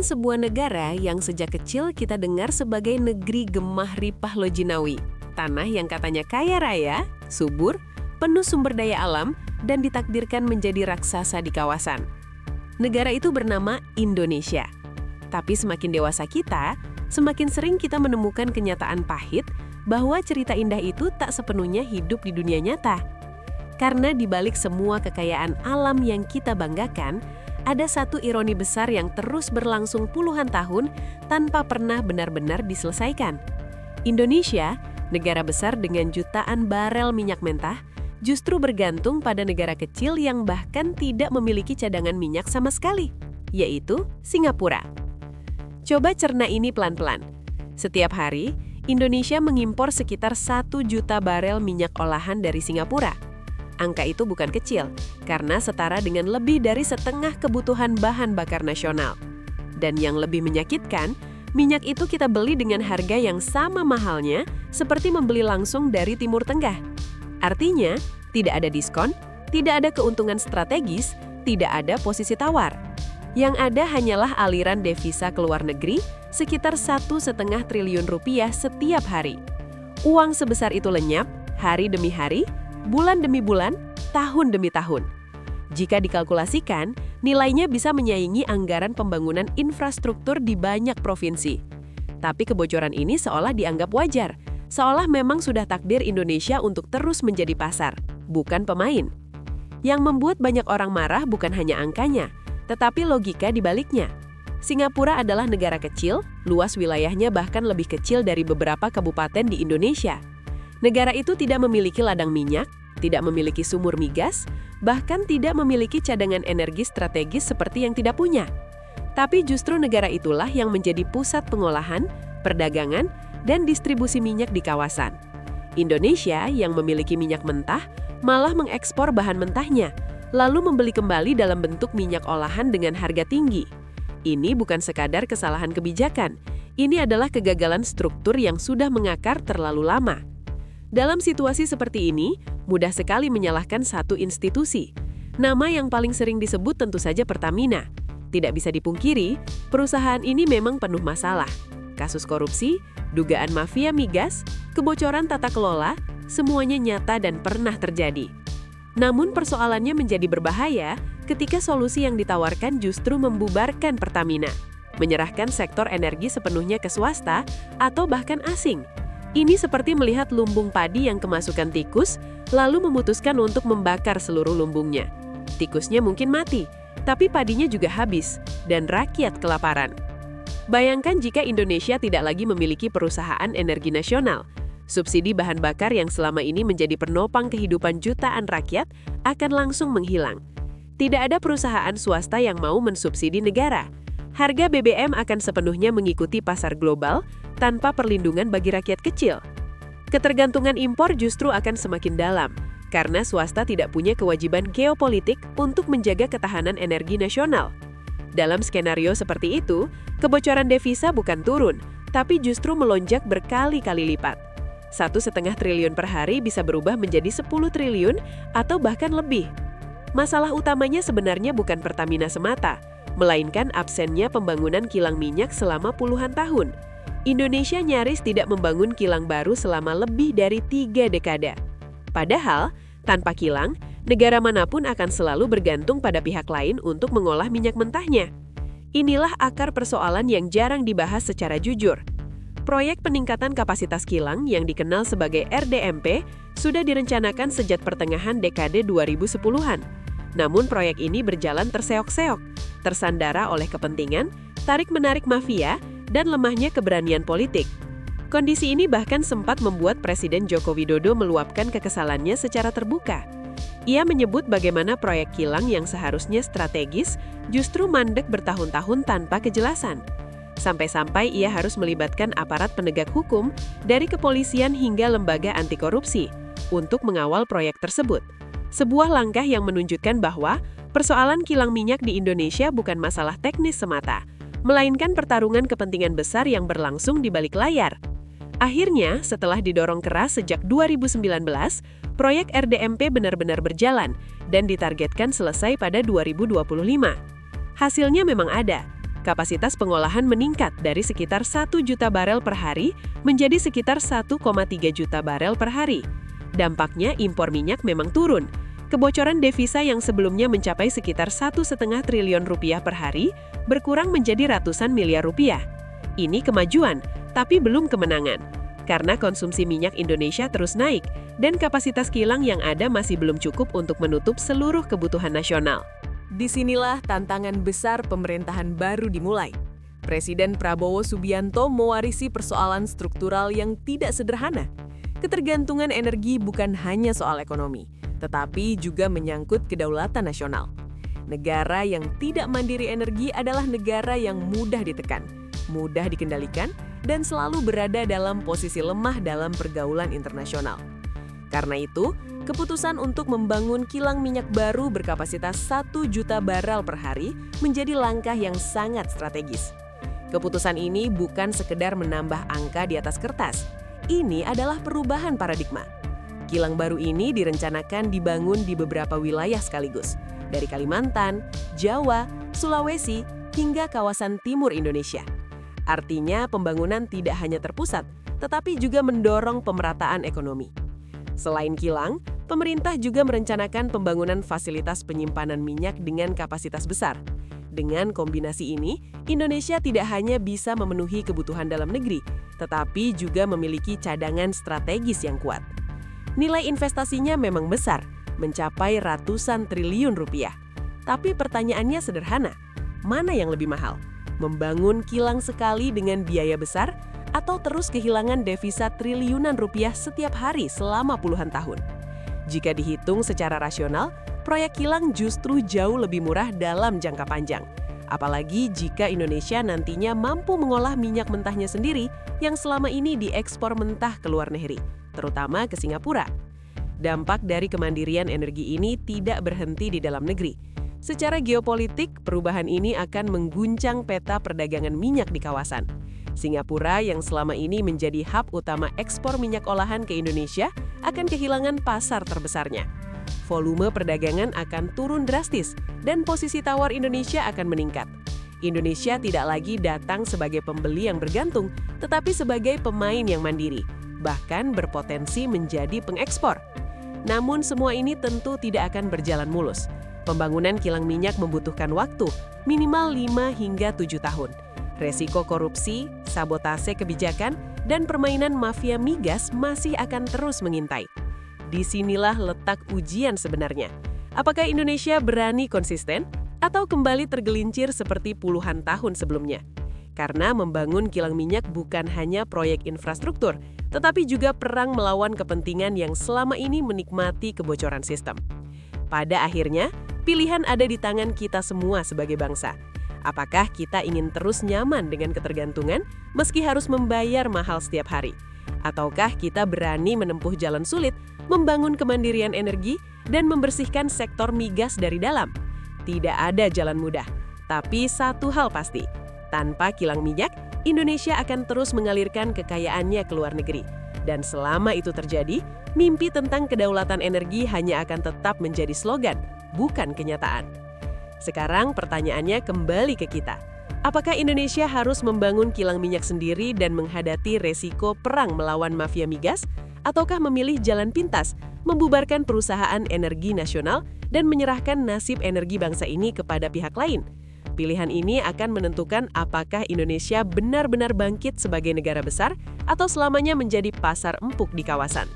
Bayangkan sebuah negara yang sejak kecil kita dengar sebagai negeri Gemah Ripah Lojinawi. Tanah yang katanya kaya raya, subur, penuh sumber daya alam, dan ditakdirkan menjadi raksasa di kawasan. Negara itu bernama Indonesia. Tapi semakin dewasa kita, semakin sering kita menemukan kenyataan pahit bahwa cerita indah itu tak sepenuhnya hidup di dunia nyata. Karena di balik semua kekayaan alam yang kita banggakan, ada satu ironi besar yang terus berlangsung puluhan tahun tanpa pernah benar-benar diselesaikan. Indonesia, negara besar dengan jutaan barel minyak mentah, justru bergantung pada negara kecil yang bahkan tidak memiliki cadangan minyak sama sekali, yaitu Singapura. Coba cerna ini pelan-pelan. Setiap hari, Indonesia mengimpor sekitar 1 juta barel minyak olahan dari Singapura. Angka itu bukan kecil, karena setara dengan lebih dari setengah kebutuhan bahan bakar nasional. Dan yang lebih menyakitkan, minyak itu kita beli dengan harga yang sama mahalnya seperti membeli langsung dari Timur Tengah. Artinya, tidak ada diskon, tidak ada keuntungan strategis, tidak ada posisi tawar. Yang ada hanyalah aliran devisa ke luar negeri sekitar 1,5 triliun rupiah setiap hari. Uang sebesar itu lenyap hari demi hari, bulan demi bulan, tahun demi tahun. Jika dikalkulasikan, nilainya bisa menyaingi anggaran pembangunan infrastruktur di banyak provinsi. Tapi kebocoran ini seolah dianggap wajar, seolah memang sudah takdir Indonesia untuk terus menjadi pasar, bukan pemain. Yang membuat banyak orang marah bukan hanya angkanya, tetapi logika di baliknya. Singapura adalah negara kecil, luas wilayahnya bahkan lebih kecil dari beberapa kabupaten di Indonesia. Negara itu tidak memiliki ladang minyak, tidak memiliki sumur migas, bahkan tidak memiliki cadangan energi strategis seperti yang tidak punya. Tapi justru negara itulah yang menjadi pusat pengolahan, perdagangan, dan distribusi minyak di kawasan. Indonesia yang memiliki minyak mentah malah mengekspor bahan mentahnya, lalu membeli kembali dalam bentuk minyak olahan dengan harga tinggi. Ini bukan sekadar kesalahan kebijakan, ini adalah kegagalan struktur yang sudah mengakar terlalu lama. Dalam situasi seperti ini, mudah sekali menyalahkan satu institusi. Nama yang paling sering disebut tentu saja Pertamina. Tidak bisa dipungkiri, perusahaan ini memang penuh masalah. Kasus korupsi, dugaan mafia migas, kebocoran tata kelola, semuanya nyata dan pernah terjadi. Namun persoalannya menjadi berbahaya ketika solusi yang ditawarkan justru membubarkan Pertamina, menyerahkan sektor energi sepenuhnya ke swasta atau bahkan asing. Ini seperti melihat lumbung padi yang kemasukan tikus, lalu memutuskan untuk membakar seluruh lumbungnya. Tikusnya mungkin mati, tapi padinya juga habis, dan rakyat kelaparan. Bayangkan jika Indonesia tidak lagi memiliki perusahaan energi nasional. Subsidi bahan bakar yang selama ini menjadi penopang kehidupan jutaan rakyat akan langsung menghilang. Tidak ada perusahaan swasta yang mau mensubsidi negara. Harga BBM akan sepenuhnya mengikuti pasar global tanpa perlindungan bagi rakyat kecil. Ketergantungan impor justru akan semakin dalam, karena swasta tidak punya kewajiban geopolitik untuk menjaga ketahanan energi nasional. Dalam skenario seperti itu, kebocoran devisa bukan turun, tapi justru melonjak berkali-kali lipat. 1,5 triliun per hari bisa berubah menjadi 10 triliun atau bahkan lebih. Masalah utamanya sebenarnya bukan Pertamina semata, melainkan absennya pembangunan kilang minyak selama puluhan tahun. Indonesia nyaris tidak membangun kilang baru selama lebih dari 3 dekade. Padahal, tanpa kilang, negara manapun akan selalu bergantung pada pihak lain untuk mengolah minyak mentahnya. Inilah akar persoalan yang jarang dibahas secara jujur. Proyek peningkatan kapasitas kilang yang dikenal sebagai RDMP sudah direncanakan sejak pertengahan dekade 2010-an. Namun proyek ini berjalan terseok-seok, tersandara oleh kepentingan, tarik-menarik mafia, dan lemahnya keberanian politik. Kondisi ini bahkan sempat membuat Presiden Joko Widodo meluapkan kekesalannya secara terbuka. Ia menyebut bagaimana proyek kilang yang seharusnya strategis justru mandek bertahun-tahun tanpa kejelasan. Sampai-sampai ia harus melibatkan aparat penegak hukum dari kepolisian hingga lembaga anti korupsi untuk mengawal proyek tersebut. Sebuah langkah yang menunjukkan bahwa persoalan kilang minyak di Indonesia bukan masalah teknis semata, melainkan pertarungan kepentingan besar yang berlangsung di balik layar. Akhirnya, setelah didorong keras sejak 2019, proyek RDMP benar-benar berjalan dan ditargetkan selesai pada 2025. Hasilnya memang ada, Kapasitas pengolahan meningkat dari sekitar 1 juta barel per hari menjadi sekitar 1,3 juta barel per hari. Dampaknya impor minyak memang turun. Kebocoran devisa yang sebelumnya mencapai sekitar 1,5 triliun rupiah per hari berkurang menjadi ratusan miliar rupiah. Ini kemajuan, tapi belum kemenangan. Karena konsumsi minyak Indonesia terus naik dan kapasitas kilang yang ada masih belum cukup untuk menutup seluruh kebutuhan nasional. Disinilah tantangan besar pemerintahan baru dimulai. Presiden Prabowo Subianto mewarisi persoalan struktural yang tidak sederhana. Ketergantungan energi bukan hanya soal ekonomi, tetapi juga menyangkut kedaulatan nasional. Negara yang tidak mandiri energi adalah negara yang mudah ditekan, mudah dikendalikan, dan selalu berada dalam posisi lemah dalam pergaulan internasional. Karena itu, keputusan untuk membangun kilang minyak baru berkapasitas 1 juta barel per hari menjadi langkah yang sangat strategis. Keputusan ini bukan sekedar menambah angka di atas kertas. Ini adalah perubahan paradigma. Kilang baru ini direncanakan dibangun di beberapa wilayah sekaligus, dari Kalimantan, Jawa, Sulawesi, hingga kawasan timur Indonesia. Artinya pembangunan tidak hanya terpusat, tetapi juga mendorong pemerataan ekonomi. Selain kilang, pemerintah juga merencanakan pembangunan fasilitas penyimpanan minyak dengan kapasitas besar. Dengan kombinasi ini, Indonesia tidak hanya bisa memenuhi kebutuhan dalam negeri, tetapi juga memiliki cadangan strategis yang kuat. Nilai investasinya memang besar, mencapai ratusan triliun rupiah. Tapi pertanyaannya sederhana, mana yang lebih mahal? Membangun kilang sekali dengan biaya besar, atau terus kehilangan devisa triliunan rupiah setiap hari selama puluhan tahun? Jika dihitung secara rasional, proyek kilang justru jauh lebih murah dalam jangka panjang. Apalagi jika Indonesia nantinya mampu mengolah minyak mentahnya sendiri yang selama ini diekspor mentah ke luar negeri, terutama ke Singapura. Dampak dari kemandirian energi ini tidak berhenti di dalam negeri. Secara geopolitik, perubahan ini akan mengguncang peta perdagangan minyak di kawasan. Singapura yang selama ini menjadi hub utama ekspor minyak olahan ke Indonesia akan kehilangan pasar terbesarnya. Volume perdagangan akan turun drastis dan posisi tawar Indonesia akan meningkat. Indonesia tidak lagi datang sebagai pembeli yang bergantung, tetapi sebagai pemain yang mandiri, bahkan berpotensi menjadi pengekspor. Namun semua ini tentu tidak akan berjalan mulus. Pembangunan kilang minyak membutuhkan waktu, minimal 5 hingga 7 tahun. Resiko korupsi, sabotase kebijakan, dan permainan mafia migas masih akan terus mengintai. Disinilah letak ujian sebenarnya. Apakah Indonesia berani konsisten atau kembali tergelincir seperti puluhan tahun sebelumnya? Karena membangun kilang minyak bukan hanya proyek infrastruktur, tetapi juga perang melawan kepentingan yang selama ini menikmati kebocoran sistem. Pada akhirnya, pilihan ada di tangan kita semua sebagai bangsa. Apakah kita ingin terus nyaman dengan ketergantungan meski harus membayar mahal setiap hari? Ataukah kita berani menempuh jalan sulit, membangun kemandirian energi, dan membersihkan sektor migas dari dalam? Tidak ada jalan mudah, tapi satu hal pasti, tanpa kilang minyak, Indonesia akan terus mengalirkan kekayaannya ke luar negeri. Dan selama itu terjadi, mimpi tentang kedaulatan energi hanya akan tetap menjadi slogan, bukan kenyataan. Sekarang pertanyaannya kembali ke kita. Apakah Indonesia harus membangun kilang minyak sendiri dan menghadapi resiko perang melawan mafia migas? Ataukah memilih jalan pintas, membubarkan perusahaan energi nasional dan menyerahkan nasib energi bangsa ini kepada pihak lain? Pilihan ini akan menentukan apakah Indonesia benar-benar bangkit sebagai negara besar atau selamanya menjadi pasar empuk di kawasan.